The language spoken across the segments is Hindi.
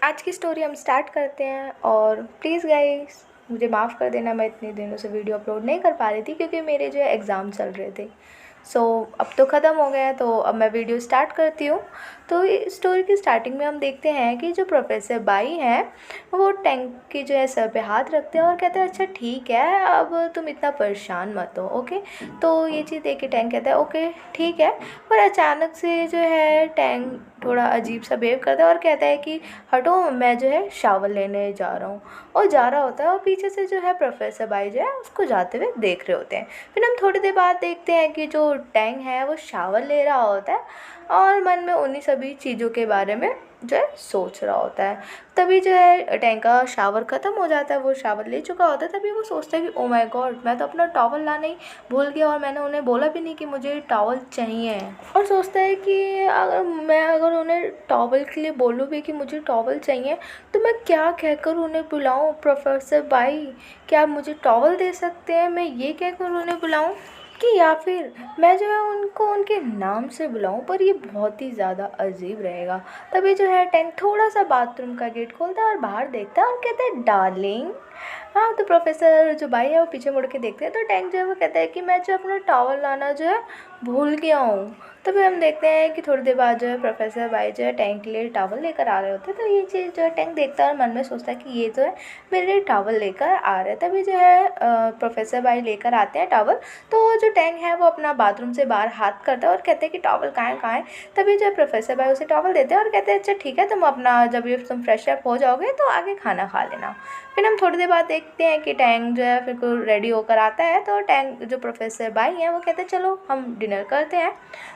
आज की स्टोरी हम स्टार्ट करते हैं। और प्लीज़ गाइस मुझे माफ़ कर देना, मैं इतने दिनों से वीडियो अपलोड नहीं कर पा रही थी क्योंकि मेरे जो है एग्ज़ाम चल रहे थे। अब तो ख़त्म हो गया है, तो अब मैं वीडियो स्टार्ट करती हूँ। तो स्टोरी की स्टार्टिंग में हम देखते हैं कि जो प्रोफेसर बाई हैं वो टैंक की जो है सर पे हाथ रखते हैं और कहते हैं अच्छा ठीक है, अब तुम इतना परेशान मत हो, ओके। तो ये चीज़ देख के टैंक कहता है ओके ठीक है। पर अचानक से जो है टैंक थोड़ा अजीब सा बिहेव करता है और कहता है कि हटो, मैं जो है शावर लेने जा रहा हूँ। और जा रहा होता है और पीछे से जो है प्रोफेसर बाई जो है उसको जाते हुए देख रहे होते हैं। फिर हम थोड़ी देर बाद देखते हैं कि जो टैंग है वो शावर ले रहा होता है और मन में उन्हीं सभी चीज़ों के बारे में जो है सोच रहा होता है। तभी जो है टैंक का शावर ख़त्म हो जाता है, वो शावर ले चुका होता है। तभी वो सोचता है कि ओ माय गॉड, मैं तो अपना टॉवल लाना ही भूल गया और मैंने उन्हें बोला भी नहीं कि मुझे टॉवल चाहिए। और सोचता है कि अगर उन्हें टॉवल के लिए बोलूँ भी कि मुझे टॉवल चाहिए तो मैं क्या कहकर उन्हें बुलाऊँ, प्रोफेसर बाई क्या आप मुझे टॉवल दे सकते हैं, मैं ये कहकर उन्हें बुलाऊँ कि या फिर मैं जो है उनको उनके नाम से बुलाऊं, पर ये बहुत ही ज़्यादा अजीब रहेगा। तभी जो है टैंक थोड़ा सा बाथरूम का गेट खोलता है और बाहर देखता है और कहता है डार्लिंग। हाँ, तो प्रोफेसर जो भाई है वो पीछे मुड़ के देखते हैं तो टैंक जो है वो कहता है कि मैं जो अपना टॉवल लाना जो है भूल गया हूँ। तभी हम देखते हैं कि थोड़ी देर बाद जो है प्रोफेसर भाई जो है टैंक के लिए टॉवल लेकर आ रहे होते हैं। तो ये चीज़ जो है टैंक देखता है और मन में सोचता है कि ये जो है मेरे लिए टॉवल लेकर आ रहे हैं। तभी जो है प्रोफेसर भाई लेकर आते हैं टॉवल। तो जो टैंक है वो अपना बाथरूम से बाहर हाथ करता है और कहते हैं कि टॉवल कहाँ है। तभी जो है प्रोफेसर भाई उसे टॉवल देते हैं और कहते हैं अच्छा ठीक है, तुम अपना जब ये तुम फ्रेश अप हो जाओगे तो आगे खाना खा लेना। फिर हम थोड़ी देर बाद देखते हैं कि टैंक जो है फिर को रेडी होकर आता है। तो टैंक जो प्रोफेसर भाई हैं वो कहते हैं चलो हम डिनर करते हैं।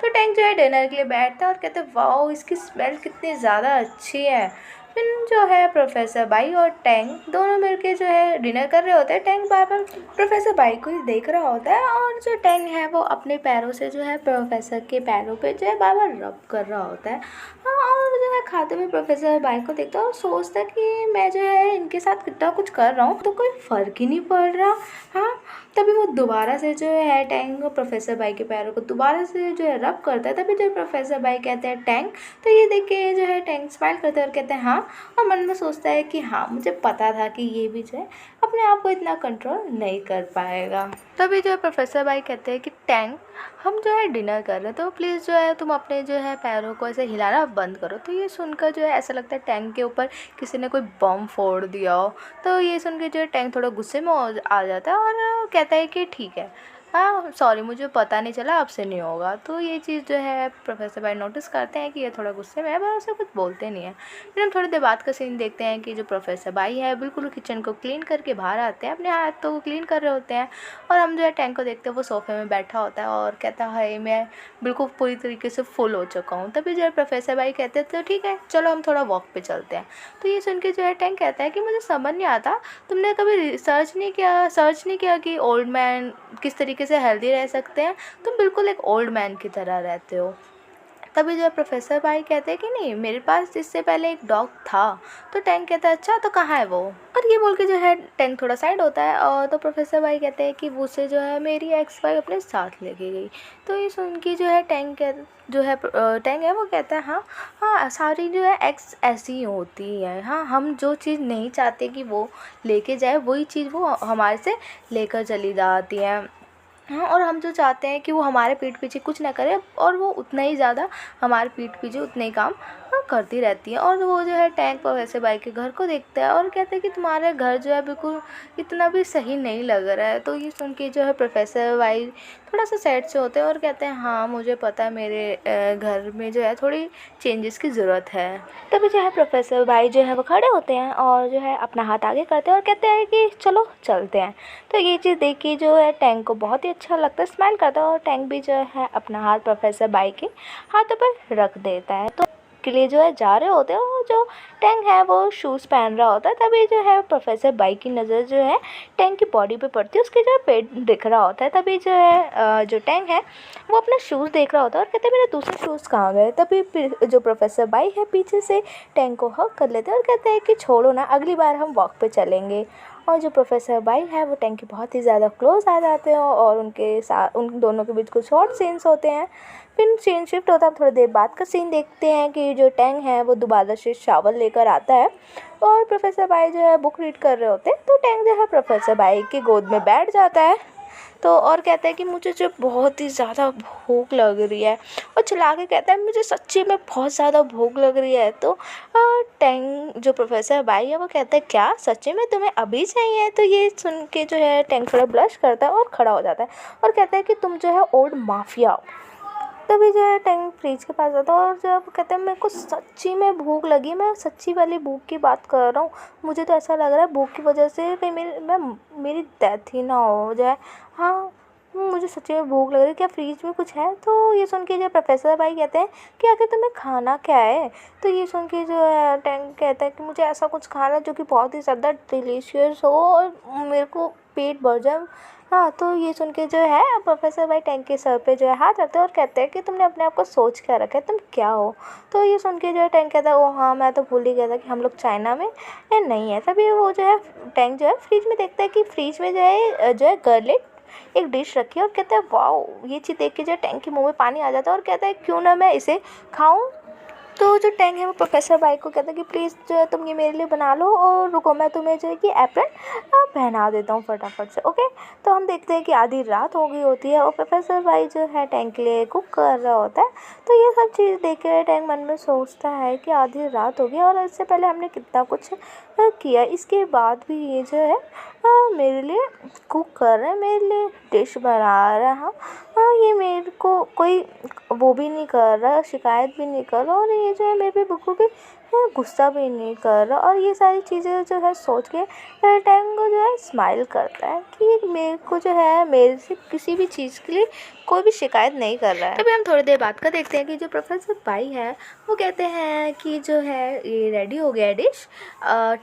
तो टैंक जो है डिनर के लिए बैठता है और कहते हैं वाओ, इसकी स्मेल कितनी ज़्यादा अच्छी है। फिर जो है प्रोफेसर बाई और टैंक दोनों मिलके जो है डिनर कर रहे होते हैं। Tank bar bar professor by को ही देख रहा होता है और जो टैंक है वो अपने पैरों से जो है प्रोफेसर के पैरों पे जो है बार बार रब कर रहा होता है। हाँ, और जो है खाते हुए प्रोफेसर बाई को देखता है और सोचता है कि मैं जो है इनके साथ कितना कुछ कर रहा हूँ तो कोई फ़र्क ही नहीं पड़ रहा। हाँ, तभी वो दोबारा से जो है टैंक प्रोफेसर बाई के पैरों को दोबारा से जो है रब करता है। तभी जो प्रोफेसर बाई कहते हैं टैंक, तो ये देख के जो है टैंक स्माइल करते हैं और कहते हैं हाँ। और मन में सोचता है कि हाँ, मुझे पता था कि ये भी जो है अपने आप को इतना कंट्रोल नहीं कर पाएगा। तभी जो है प्रोफेसर बाई कहते हैं कि टैंक, हम जो है डिनर कर रहे हैं तो प्लीज़ जो है तुम अपने जो है पैरों को ऐसे हिलाना बंद करो। तो ये सुनकर जो है ऐसा लगता है टैंक के ऊपर किसी ने कोई बम फोड़ दिया हो। तो ये सुन के जो है टैंक थोड़ा गुस्से में आ जाता है और कहता है कि ठीक है, हाँ सॉरी, मुझे पता नहीं चला, अब से नहीं होगा। तो ये चीज़ जो है प्रोफेसर बाई नोटिस करते हैं कि ये थोड़ा गुस्से में है, पर उसे कुछ बोलते नहीं है। फिर हम थोड़ी देर बाद का सीन देखते हैं कि जो प्रोफेसर बाई है बिल्कुल किचन को क्लीन करके बाहर आते हैं, अपने हाथों को क्लीन कर रहे होते हैं। और हम जो है टैंक को देखते हैं वो सोफे में बैठा होता है और कहता है मैं बिल्कुल पूरी तरीके से फुल हो चुका हूँ। तभी जो है प्रोफेसर बाई कहते हैं तो ठीक है चलो हम थोड़ा वॉक पे चलते हैं। तो ये सुन के जो है टैंक कहता है कि मुझे समझ नहीं आता, तुमने कभी सर्च नहीं किया कि ओल्ड मैन किस तरीके से हेल्दी रह सकते हैं। तुम बिल्कुल एक ओल्ड मैन की तरह रहते हो। तभी जो है प्रोफेसर भाई कहते हैं कि नहीं, मेरे पास इससे पहले एक डॉग था। तो टैंक कहता है अच्छा तो कहाँ है वो। और ये बोल के जो है टैंक थोड़ा साइड होता है और तो प्रोफेसर भाई कहते हैं कि वो उसे जो है मेरी एक्स वाइफ अपने साथ लेके गई। तो ये सुन के जो है टैंक है वो कहता है हाँ हाँ, सारी जो है एक्स ऐसी ही होती है। हाँ, हम जो चीज़ नहीं चाहते कि वो लेके जाए वही चीज़ वो हमारे से लेकर चली जाती है। हाँ, और हम जो चाहते हैं कि वो हमारे पीठ पीछे कुछ ना करे और वो उतना ही ज़्यादा हमारे पीठ पीछे उतने ही काम करती रहती है। और वो जो है टैंक प्रोफेसर बाई के घर को देखता है और कहते हैं कि तुम्हारा घर जो है बिल्कुल इतना भी सही नहीं लग रहा है। तो ये सुन के जो है प्रोफेसर बाई थोड़ा सा सैड से होते हैं और कहते हैं हाँ मुझे पता है, मेरे घर में जो है थोड़ी चेंजेस की ज़रूरत है। तभी जो है प्रोफेसर बाई जो है वो खड़े होते हैं और जो है अपना हाथ आगे करते हैं और कहते हैं कि चलो चलते हैं। तो ये चीज़ देख के जो है टैंक को बहुत ही अच्छा लगता है, स्माइल करता है और टैंक भी जो है अपना हाथ प्रोफेसर बाई के हाथों पर रख देता है। तो के लिए जो है जा रहे होते हैं और जो टैंक है वो शूज़ पहन रहा होता है। तभी जो है प्रोफेसर बाई की नज़र जो है टैंक की बॉडी पे पड़ती है, उसके जो है पेट दिख रहा होता है। तभी जो है जो टैंक है वो अपना शूज़ देख रहा होता है और कहते हैं मेरे दूसरे शूज़ कहाँ गए। तभी जो प्रोफेसर बाई है पीछे से टैंक को हक कर लेते हैं और कहते हैं कि छोड़ो ना, अगली बार हम वॉक पे चलेंगे। और जो प्रोफेसर बाई है वो टैंक के बहुत ही ज़्यादा क्लोज आ जाते हैं और उनके साथ उन दोनों के बीच कुछ शॉर्ट सीन्स होते हैं। फिर सीन शिफ्ट होता है, थोड़ी देर बाद का सीन देखते हैं कि जो टैंग है वो दोबारा से शावर लेकर आता है और प्रोफेसर बाई जो है बुक रीड कर रहे होते हैं। तो टैंग जो है प्रोफेसर बाई की गोद में बैठ जाता है तो और कहता है कि मुझे जो बहुत ही ज़्यादा भूख लग रही है, और चिल्ला के कहता है मुझे सच्ची में बहुत ज़्यादा भूख लग रही है। तो टैंग जो प्रोफेसर बाई है वो कहता है क्या सच्ची में तुम्हें अभी चाहिए? तो ये सुन के जो है टैंग थोड़ा ब्लश करता है और खड़ा हो जाता है और कहता है कि तुम जो है ओल्ड माफिया हो। तभी जो है टैंक फ्रिज के पास जाता है और जब कहते हैं मेरे को सच्ची में भूख लगी, मैं सच्ची वाली भूख की बात कर रहा हूँ, मुझे तो ऐसा लग रहा है भूख की वजह से कहीं मेरी डेथ ही ना हो जाए। हाँ मुझे सच्ची में भूख लग रही है, क्या फ्रिज में कुछ है? तो ये सुन के जो प्रोफेसर भाई कहते हैं कि आखिर तुम्हें खाना क्या है? तो ये सुन के जो है टैंक कहता है कि मुझे ऐसा कुछ खाना जो कि बहुत ही ज़्यादा डिलीशियस हो और मेरे को पेट भर जाए। हाँ तो ये सुन के जो है प्रोफेसर भाई टैंक के सर पे जो है हाथ रखते हैं और कहते हैं कि तुमने अपने आप को सोच क्या रखा है, तुम क्या हो? तो ये सुन के जो है टैंक कहता है ओ हाँ मैं तो भूल ही गया था कि हम लोग चाइना में नहीं है। तभी वो जो है टैंक जो है फ्रिज में देखता है कि फ्रिज में जो है गर्लिक एक डिश रखी है और कहता है वाओ। ये चीज़ देख के जो है टैंक के मुंह में पानी आ जाता है और कहता है क्यों ना मैं इसे खाऊं। तो जो टैंक है वो प्रोफेसर बाई को कहता है कि प्लीज़ जो है तुम ये मेरे लिए बना लो और रुको मैं तुम्हें जो है कि एप्रन पहना देता हूँ फटाफट से। ओके तो हम देखते हैं कि आधी रात हो गई होती है और प्रोफेसर बाई जो है टैंक के लिए कुक कर रहा होता है। तो ये सब चीज़ देख के टैंक मन में सोचता है कि आधी रात हो गई और इससे पहले हमने कितना कुछ किया, इसके बाद भी ये जो है मेरे लिए कुक कर रहा है, मेरे लिए डिश बना रहा है। ये मेरे को कोई वो भी नहीं कर रहा, शिकायत भी नहीं कर रहा और ये जो है मेरे पे बिल्कुल भी गुस्सा भी नहीं कर रहा। और ये सारी चीज़ें जो है सोच के टैंक को जो है स्माइल करता है कि मेरे को जो है मेरे से किसी भी चीज़ के लिए कोई भी शिकायत नहीं कर रहा है। तभी हम थोड़ी देर बाद का देखते हैं कि जो प्रोफेसर बाई है वो कहते हैं कि जो है ये रेडी हो गया है डिश,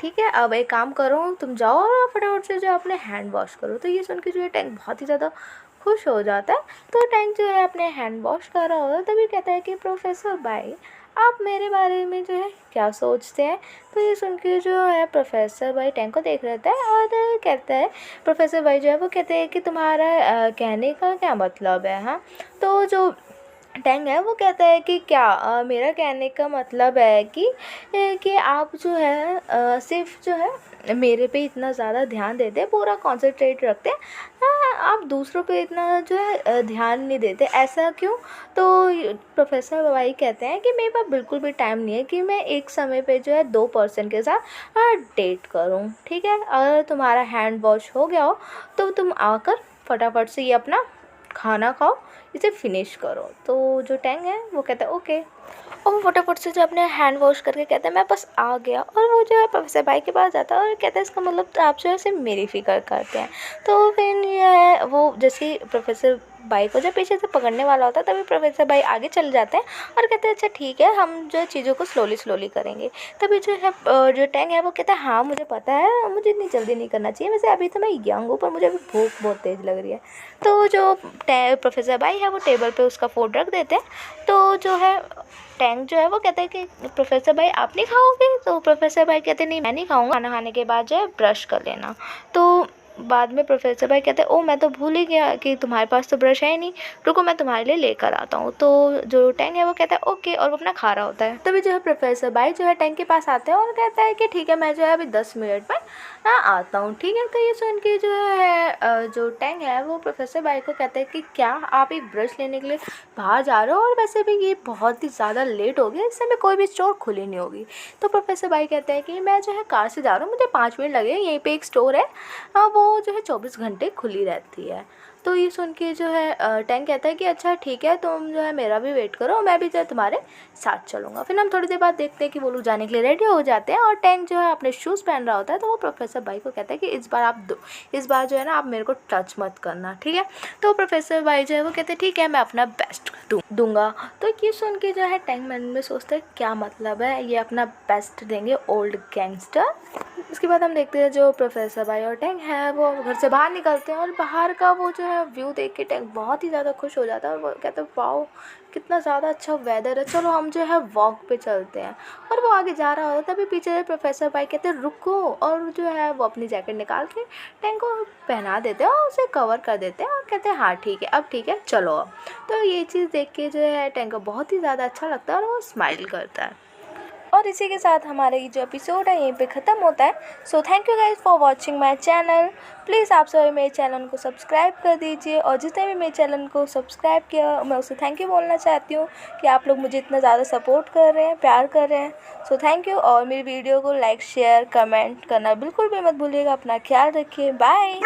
ठीक है अब एक काम करो तुम जाओ और फटाफट से जो अपने हैंड वॉश करो। तो ये सुन के जो है टैंक बहुत ही ज़्यादा खुश हो जाता है। तो टैंक जो है अपने हैंड वॉश कर रहा होता है तभी कहता है कि प्रोफेसर बाई आप मेरे बारे में जो है क्या सोचते हैं? तो ये सुन के जो है प्रोफेसर बाई टैंक को देख रहता है और कहता है प्रोफेसर बाई जो है वो कहते हैं कि तुम्हारा कहने का क्या मतलब है? हाँ तो जो टैंक है वो कहता है कि क्या मेरा कहने का मतलब है कि आप जो है सिर्फ जो है मेरे पे इतना ज़्यादा ध्यान देते हैं, पूरा कॉन्सेंट्रेट रखते हैं, आप दूसरों पे इतना जो है ध्यान नहीं देते, ऐसा क्यों? तो प्रोफेसर बाई कहते हैं कि मेरे पास बिल्कुल भी टाइम नहीं है कि मैं एक समय पे जो है 2 पर्सन के साथ डेट करूं, ठीक है? अगर तुम्हारा हैंड वॉश हो गया हो तो तुम आकर फटाफट से ये अपना खाना खाओ, इसे फिनिश करो। तो जो टैंक है वो कहता है ओके और वो फटाफट से जो अपने हैंड वॉश करके कहता है मैं बस आ गया। और वो जो है प्रोफेसर बाई के पास जाता है और कहता है इसका मतलब आप जो है सिर्फ मेरी फ़िक्र करते हैं। तो फिर ये है वो जैसे प्रोफेसर बाई को जब पीछे से पकड़ने वाला होता है तभी प्रोफेसर बाई आगे चले जाते हैं और कहते हैं अच्छा ठीक है हम जो है चीज़ों को स्लोली करेंगे। तभी जो है जो टैंक है वो कहता है हाँ मुझे पता है, मुझे इतनी जल्दी नहीं करना चाहिए, वैसे अभी तो मैं यंग हूँ पर मुझे अभी भूख बहुत तेज़ लग रही है। तो जो प्रोफेसर बाई है वो टेबल पे उसका फ़ूड रख देते हैं। तो जो है टैंक जो है वो कहता है कि प्रोफेसर भाई आप नहीं खाओगे? तो प्रोफेसर भाई कहते नहीं मैं नहीं खाऊंगा, खाना खाने के बाद जो है ब्रश कर लेना। तो बाद में प्रोफेसर भाई कहते हैं ओ मैं तो भूल ही गया कि तुम्हारे पास तो ब्रश है ही नहीं, रुको मैं तुम्हारे लिए लेकर आता हूँ। तो जो टैंक है वो कहता है ओके और वो अपना खा रहा होता है। तभी जो है प्रोफेसर भाई जो है टैंक के पास आते हैं और कहता है कि ठीक है मैं जो है अभी 10 मिनट में आता हूँ, ठीक है? तो ये सुन के जो है जो टैंक है वो प्रोफेसर भाई को कहता है कि क्या आप एक ब्रश लेने के लिए बाहर जा रहे हो और वैसे भी ये बहुत ही ज़्यादा लेट हो गया, इस समय कोई भी स्टोर खुली नहीं होगी। तो प्रोफेसर भाई कहते हैं कि मैं जो है कार से जा रहा हूँ, मुझे 5 मिनट लगे, यहीं पे एक स्टोर है वो जो है 24 घंटे खुली रहती है। तो ये सुन के जो है टैंक कहता है कि अच्छा ठीक है तुम जो है मेरा भी वेट करो, मैं भी जो है तुम्हारे साथ चलूँगा। फिर हम थोड़ी देर बाद देखते हैं कि वो लोग जाने के लिए रेडी हो जाते हैं और टैंक जो है अपने शूज़ पहन रहा होता है। तो वो प्रोफेसर भाई को कहता है कि इस बार जो है ना आप मेरे को टच मत करना, ठीक है? तो प्रोफेसर भाई जो है वो कहते हैं ठीक है मैं अपना बेस्ट दूंगा। तो ये सुन के जो है टैंक मन में सोचता है क्या मतलब है ये अपना बेस्ट देंगे ओल्ड गैंगस्टर, उसके बाद हम देखते हैं जो प्रोफेसर बाई और टैंक है वो घर से बाहर निकलते हैं और बाहर का वो जो है व्यू देख के टैंक बहुत ही ज़्यादा खुश हो जाता है और वो कहते हैं वाओ कितना ज़्यादा अच्छा वेदर है, चलो हम जो है वॉक पे चलते हैं। और वो आगे जा रहा होता है, तभी पीछे से प्रोफेसर बाई कहते हैं रुको, और जो है वो अपनी जैकेट निकाल के टैंक को पहना देते हैं और उसे कवर कर देते हैं और कहते हैं हाँ ठीक है, अब ठीक है चलो अब। तो ये चीज़ देख के जो है टैंक को बहुत ही ज़्यादा अच्छा लगता है और वो स्माइल करता है। और इसी के साथ हमारा ये जो एपिसोड है यहीं पे ख़त्म होता है। So thank you guys for watching my channel. Please आप सभी मेरे चैनल को सब्सक्राइब कर दीजिए, और जितने भी मेरे चैनल को सब्सक्राइब किया मैं उसे थैंक यू बोलना चाहती हूँ कि आप लोग मुझे इतना ज़्यादा सपोर्ट कर रहे हैं, प्यार कर रहे हैं। सो थैंक यू, और मेरी वीडियो को लाइक शेयर कमेंट करना बिल्कुल भी मत भूलिएगा। अपना ख्याल रखिए, बाय।